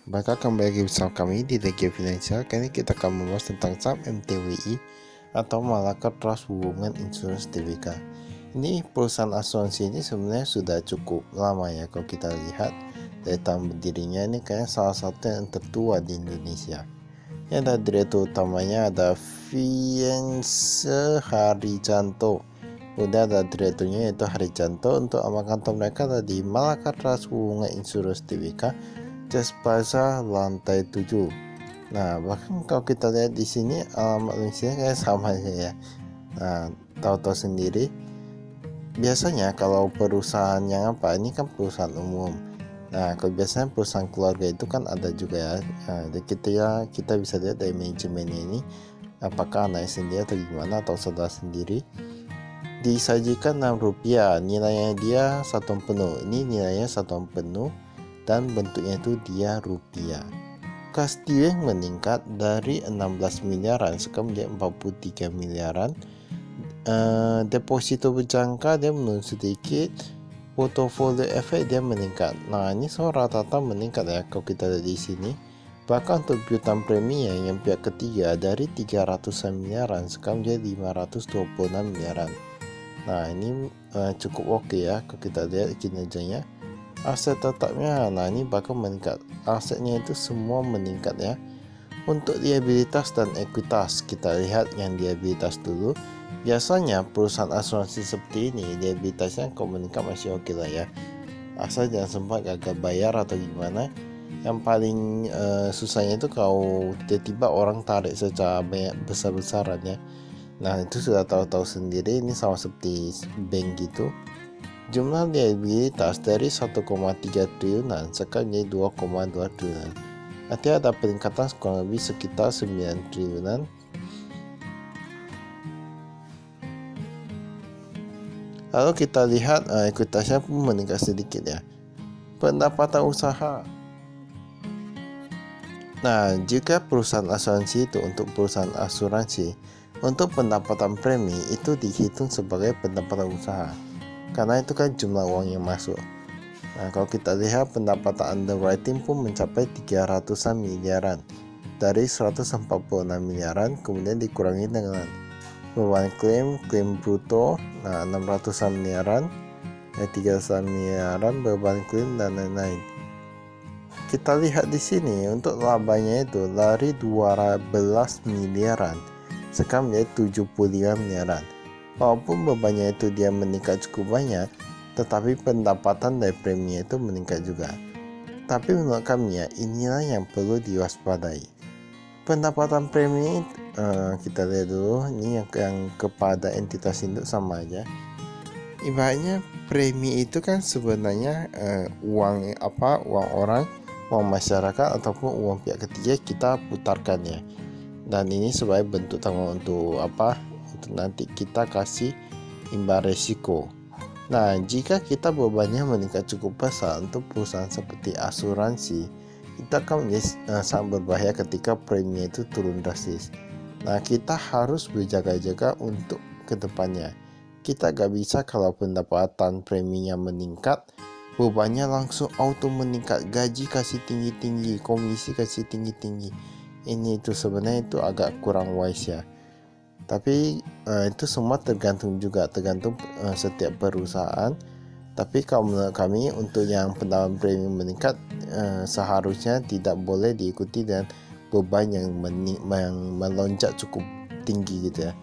Bakal kembali lagi bersama kami di DG Financial. Kali ini kita akan membahas tentang saham MTWI atau Malaka Trust Women Insurance Tbk. Ini perusahaan asuransi ini sebenarnya sudah cukup lama ya. Kalau kita lihat dari tahun berdirinya, ini kayaknya salah satu yang tertua di Indonesia. Ini ada direktur utamanya, ada Fiense Harijanto. Udah ada direkturnya yaitu Harijanto. Untuk alamat kantor mereka ada di Malaka Trust Women Insurance Tbk, Jas Plaza lantai 7. Nah, bahkan kalau kita lihat di sini alamat Indonesia kayak sama aja ya. Nah, tahu-tahu sendiri. Biasanya kalau perusahaan yang apa, ini kan perusahaan umum. Nah, kalau biasanya perusahaan keluarga itu kan ada juga ya. Nah, kita bisa lihat dari manajemennya ini, apakah anak sendiri atau gimana atau saudara sendiri. Disajikan Rp6, nilainya dia satuan penuh. Ini nilainya satuan penuh dan bentuknya itu dia rupiah. Kas dividend meningkat dari 16 miliaran sekarang menjadi 43 miliaran. Deposito berjangka dia menurun sedikit. Portofolio efek dia meningkat. Nah, ini semua rata-rata meningkat ya kalau kita lihat di sini. Bahkan untuk piutang premi yang pihak ketiga dari 300 miliaran sekarang menjadi 526 miliaran. Nah, ini cukup oke ya kalau kita lihat kinerjanya. Aset tetapnya, nah ini bahkan meningkat. Asetnya itu semua meningkat ya. Untuk liabilitas dan ekuitas, kita lihat yang liabilitas dulu. Biasanya perusahaan asuransi seperti ini liabilitasnya kalau meningkat masih oke lah ya, asal jangan sempat gagal bayar atau gimana. Yang paling susahnya itu kalau tiba-tiba orang tarik secara banyak besar-besaran ya. Nah, itu sudah tahu-tahu sendiri, ini sama seperti bank gitu. Jumlah liabilitas dari 1,3 triliunan sekarang jadi 2,2 triliunan. Artinya ada peningkatan kurang lebih sekitar 9 triliunan. Lalu kita lihat ekuitasnya pun meningkat sedikit ya. Pendapatan usaha. Nah, jika perusahaan asuransi itu untuk perusahaan asuransi, untuk pendapatan premi itu dihitung sebagai pendapatan usaha, karena itu kan jumlah uang yang masuk. Nah, kalau kita lihat pendapatan underwriting pun mencapai 300-an miliaran dari 146 miliaran, kemudian dikurangi dengan beban klaim bruto, nah 600-an miliaran, 300-an miliaran beban klaim dan lain-lain. Kita lihat di sini untuk labanya itu dari 12 miliaran sekarang menjadi 75 miliaran. Walaupun bebannya itu dia meningkat cukup banyak, tetapi pendapatan dari premi itu meningkat juga. Tapi menurut kami ya, inilah yang perlu diwaspadai. Pendapatan premi kita lihat dulu, ini yang kepada entitas induk sama aja. Ibaratnya premi itu kan sebenarnya uang orang, uang masyarakat ataupun uang pihak ketiga kita putarkan ya. Dan ini sebagai bentuk tanggung untuk untuk nanti kita kasih imbal resiko. Nah, jika kita bebannya meningkat cukup besar untuk perusahaan seperti asuransi, kita akan menjadi sangat berbahaya ketika premi itu turun drastis. Nah, kita harus berjaga-jaga untuk kedepannya. Kita gak bisa kalau pendapatan preminya meningkat, bebannya langsung auto meningkat, gaji kasih tinggi-tinggi, komisi kasih tinggi-tinggi. Ini itu sebenarnya itu agak kurang wise ya. Tapi itu semua tergantung setiap perusahaan. Tapi kalau menurut kami untuk yang pendapatan premi meningkat seharusnya tidak boleh diikuti dengan beban yang melonjak cukup tinggi gitu ya.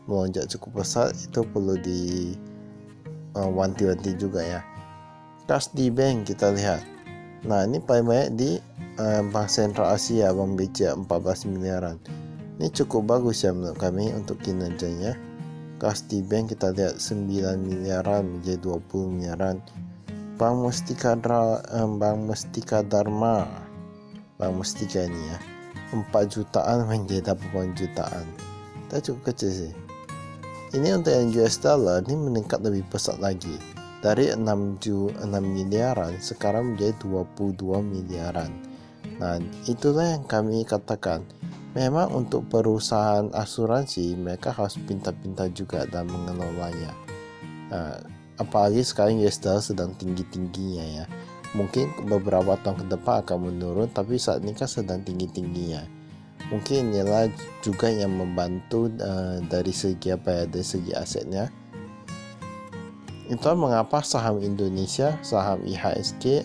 Melonjak cukup besar itu perlu di wanti-wanti juga ya. Kas di bank kita lihat. Nah, ini paling banyak di Bank Sentral Asia, Bank BCA 14 miliaran. Ini cukup bagus ya menurut kami untuk kinerjanya. Kas di bank kita lihat 9 miliaran menjadi 20 miliaran. Bank Mustika Dharma, Bank Mustika ini ya, 4 jutaan menjadi 8 jutaan. Itu cukup kecil sih. Ini untuk yang US dollar ini meningkat lebih pesat lagi. Dari 6 miliaran sekarang menjadi 22 miliaran. Nah, itulah yang kami katakan. Memang untuk perusahaan asuransi mereka harus pintar-pintar juga dalam mengelolanya. Nah, apalagi sekarang US dollar sedang tinggi-tingginya ya. mungkin beberapa tahun ke depan akan menurun, tapi saat ini kan sedang tinggi-tingginya. Mungkin inilah juga yang membantu dari segi dari segi asetnya. Itu mengapa saham Indonesia, saham IHSG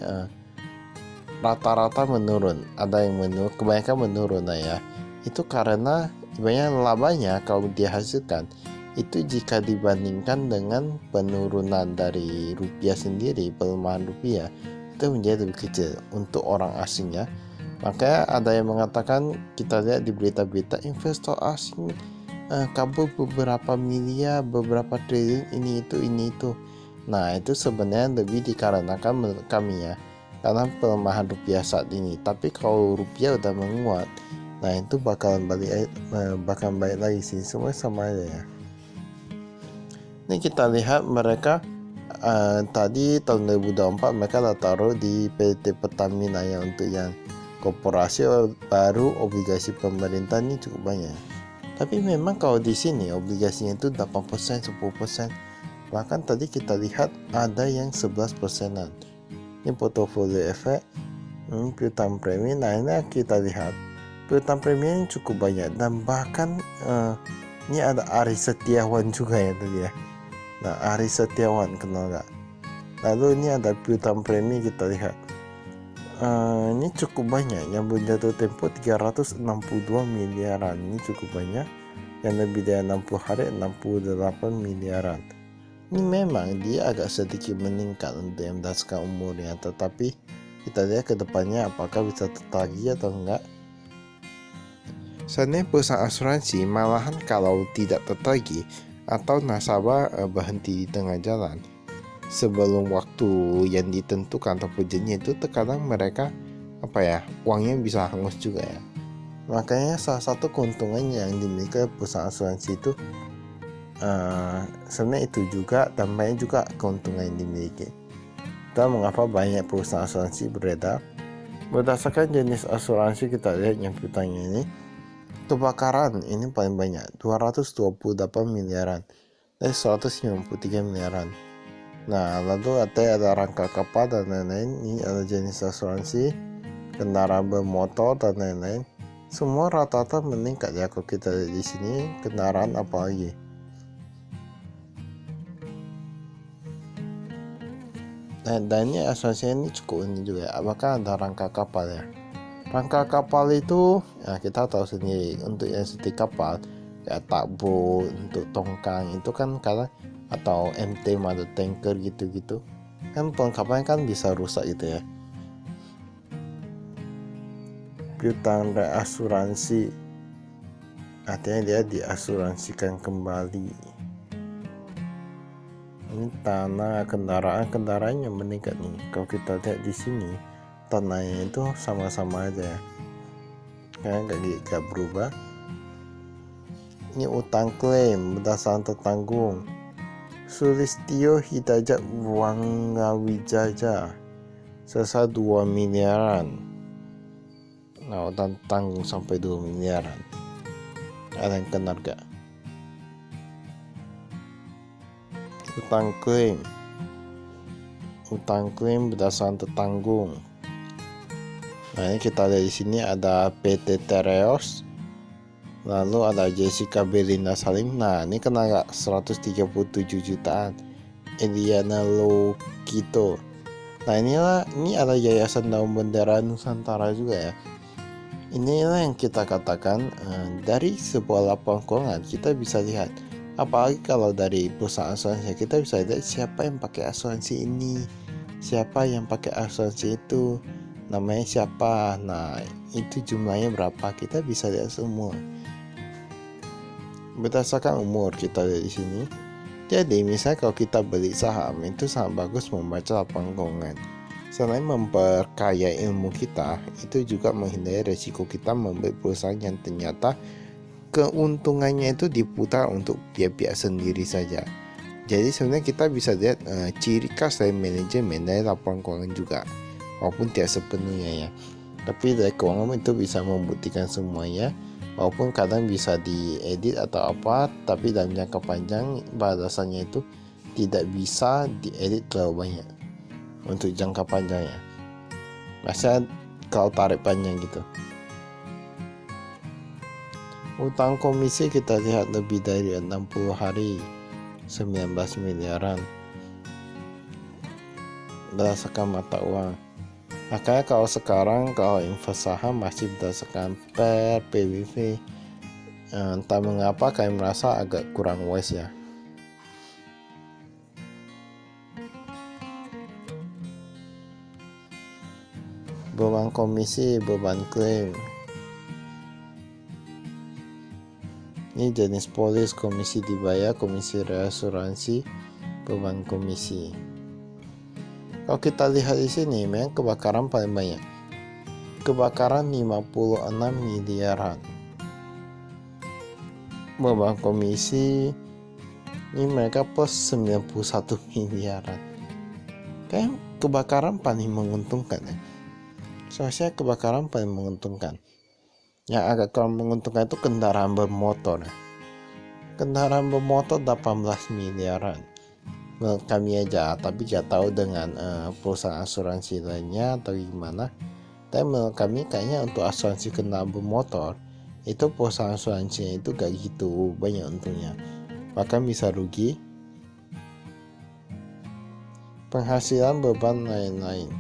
rata-rata menurun. Ada yang menurun, kebanyakan menurun ya. Itu karena banyak labanya kalau dihasilkan itu jika dibandingkan dengan penurunan dari rupiah sendiri, pelemahan rupiah itu menjadi lebih kecil untuk orang asingnya. Makanya ada yang mengatakan, kita lihat di berita-berita investor asing kabur beberapa miliar, beberapa triliun, ini itu. Nah, itu sebenarnya lebih dikarenakan menurut kami ya, karena pelemahan rupiah saat ini. Tapi kalau rupiah udah menguat, nah itu bakalan balik lagi sih, semua sama aja ya. Ini kita lihat mereka tadi tahun 2024 mereka udah taruh di PT Pertamina ya, untuk yang korporasi baru, obligasi pemerintah ini cukup banyak. Tapi memang kalau di sini obligasinya itu 8%, 10%. Bahkan tadi kita lihat ada yang 11%-an. Ini portofolio efek, piutang premi. Nah, ini kita lihat piutang premi ini cukup banyak, dan bahkan ini ada Aris Setiawan juga ya tadi ya. Nah, Aris Setiawan kenal gak? Lalu ini ada piutang premi, kita lihat ini cukup banyak. Yang berjatuh tempo 362 miliaran, ini cukup banyak. Yang lebih dari 60 hari 68 miliaran. Ini memang dia agak sedikit meningkat untuk yang berdasarkan umurnya, tetapi kita lihat ke depannya apakah bisa tertagih atau enggak. Sebenarnya perusahaan asuransi malahan kalau tidak tertagih atau nasabah berhenti di tengah jalan sebelum waktu yang ditentukan ataupun janji itu, terkadang mereka uangnya bisa hangus juga ya. Makanya salah satu keuntungan yang dimiliki perusahaan asuransi itu sebenarnya itu juga, dan banyak juga keuntungan yang dimiliki. Dan mengapa banyak perusahaan asuransi beredar? Berdasarkan jenis asuransi, kita lihat yang piutangnya ini, kebakaran ini paling banyak 228 miliaran dari 193 miliaran. Nah, lalu ada rangka kapal dan lain-lain. Ini ada jenis asuransi kendaraan bermotor dan lain-lain. Semua rata-rata meningkat ya kalau kita lihat di sini. Kendaraan apalagi? Dan ini asuransi ini cukup ini juga. Apakah ada rangka kapal ya? Rangka kapal itu ya kita tahu sendiri, untuk yang seperti kapal kayak tugboat, untuk tongkang itu kan kadang, atau MT atau tanker gitu-gitu kan, perlengkapannya kan bisa rusak gitu ya. Piutang reasuransi artinya dia diasuransikan kembali. Ini tanah, kendaraan yang meningkat nih. Kalau kita lihat di sini tanahnya itu sama-sama aja ya, kayak gak berubah. Ini utang klaim berdasarkan tertanggung. Sulistyo Hidayat Wangawijaya sebesar 2 miliaran. Nah, utang tanggung sampai 2 miliaran. Ada yang kenal gak? Utang klaim berdasarkan tertanggung. Nah, ini kita lihat di sini ada PT Tereos, lalu ada Jessica Belinda Salim. Nah, ini kena gak 137 jutaan. Eliana Lokito. Nah, ini ada Yayasan Daun Bendera Nusantara juga ya. Inilah yang kita katakan dari sebuah laporan keuangan kita bisa lihat, apalagi kalau dari perusahaan asuransi kita bisa lihat siapa yang pakai asuransi ini, siapa yang pakai asuransi itu, namanya siapa. Nah, itu jumlahnya berapa, kita bisa lihat semua berdasarkan umur. Kita lihat di sini. Jadi misalnya kalau kita beli saham, itu sangat bagus membaca laporan keuangan. Selain memperkaya ilmu kita, itu juga menghindari resiko kita membeli perusahaan yang ternyata keuntungannya itu diputar untuk pihak-pihak sendiri saja. Jadi sebenarnya kita bisa lihat ciri khas dari manajemen dari laporan keuangan juga, walaupun tidak sepenuhnya ya. Tapi dari keuangan itu bisa membuktikan semuanya, walaupun kadang bisa diedit atau apa, tapi dalam jangka panjang batasannya itu tidak bisa diedit terlalu banyak untuk jangka panjangnya. Masa kalau tarik panjang gitu. Utang komisi kita lihat lebih dari 60 hari 19 miliaran berdasarkan mata uang. Makanya kalau sekarang kalau invest saham masih berdasarkan per PBV, entah mengapa kami merasa agak kurang wise ya. Beban komisi, beban klaim. Ini jenis polis, komisi dibayar, komisi reasuransi, beban komisi. Kalau kita lihat di sini, memang kebakaran paling banyak. Kebakaran 56 miliaran. Beban komisi ini mereka plus 91 miliaran. Kayak kebakaran paling menguntungkan ya. Soalnya kebakaran paling menguntungkan. Yang agak kurang menguntungkan itu kendaraan bermotor. Kendaraan bermotor 18 miliaran. Menurut kami aja, tapi gak tahu dengan perusahaan asuransi lainnya atau gimana. Tapi menurut kami kayaknya untuk asuransi kendaraan bermotor itu perusahaan asuransinya itu gak gitu banyak untungnya, bahkan bisa rugi. Penghasilan, beban lain-lain.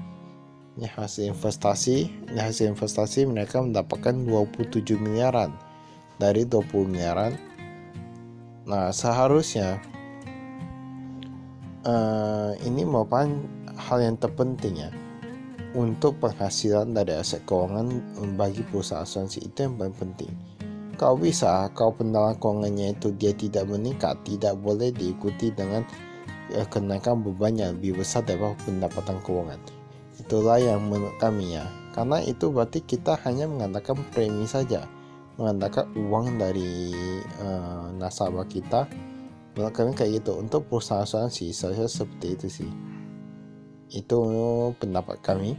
Ini hasil investasi mereka mendapatkan 27 miliaran dari 20 miliaran. Nah seharusnya ini merupakan hal yang terpenting ya, untuk penghasilan dari aset keuangan bagi perusahaan asuransi itu yang paling penting. Kalau bisa, kalau pendapatan keuangannya itu dia tidak meningkat, tidak boleh diikuti dengan kenaikan beban yang lebih besar daripada pendapatan keuangan. Itulah yang menurut kami ya, karena itu berarti kita hanya mengandalkan premi saja, mengandalkan uang dari nasabah kita. Menurut kami kayak gitu. Untuk perusahaan asuransi saya seperti itu sih. Itu pendapat kami.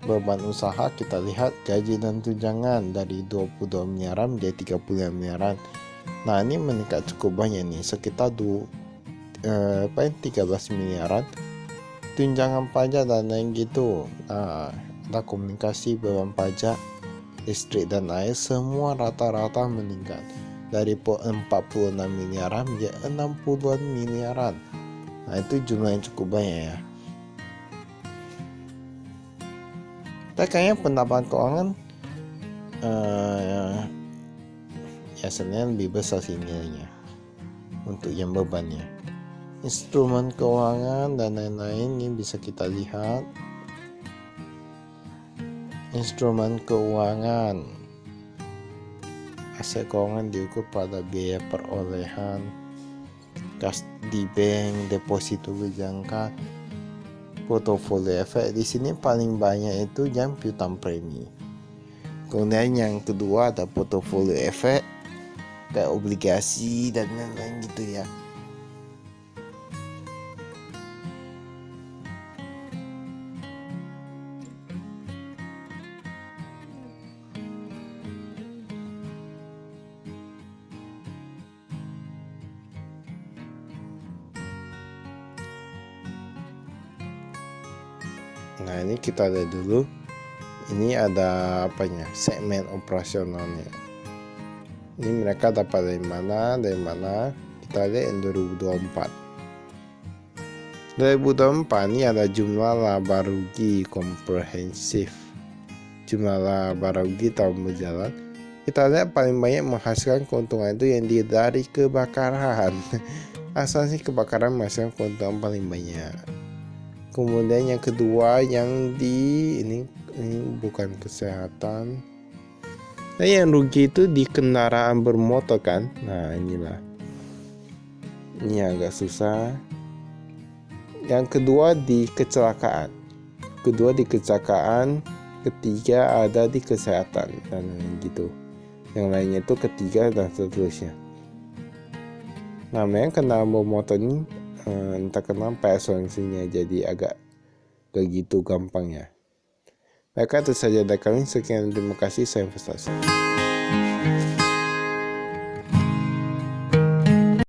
Beban usaha kita lihat gaji dan tunjangan dari 22 miliaran menjadi 35 miliaran. Nah ini meningkat cukup banyak nih, sekitar 13 miliaran. Tunjangan pajak dan lain gitu. Nah, ada komunikasi, beban pajak, listrik dan air semua rata-rata meningkat dari 46 miliaran menjadi 60 miliaran. Nah itu jumlah yang cukup banyak ya. Tapi kayaknya pendapatan keuangan ya sebenarnya lebih besar sih nilainya untuk yang bebannya. Instrumen keuangan dan lain-lain ini bisa kita lihat. Instrumen keuangan, aset keuangan diukur pada biaya perolehan, kas di bank, deposito berjangka, portofolio efek. Di sini paling banyak itu yang piutang premi. Kemudian yang kedua ada portofolio efek, kayak obligasi dan lain-lain gitu ya. Nah ini kita lihat dulu. Ini ada apanya, segmen operasionalnya. Ini mereka dapat dari mana. Kita lihat yang 2024 ini ada jumlah laba rugi komprehensif, jumlah laba rugi tahun berjalan. Kita lihat paling banyak menghasilkan keuntungan itu yang dari kebakaran. Asuransi kebakaran menghasilkan keuntungan paling banyak. Kemudian yang kedua yang ini bukan kesehatan. Nah yang rugi itu di kendaraan bermotor kan. Nah inilah, ini agak susah. Yang kedua di kecelakaan. Ketiga ada di kesehatan dan gitu. Yang lainnya itu ketiga dan seterusnya. Nah memang kendaraan bermotor ini entah kenapa asuransinya jadi agak begitu gampang ya. Baik, itu saja dari kami. Sekian, terima kasih. Saya investasi.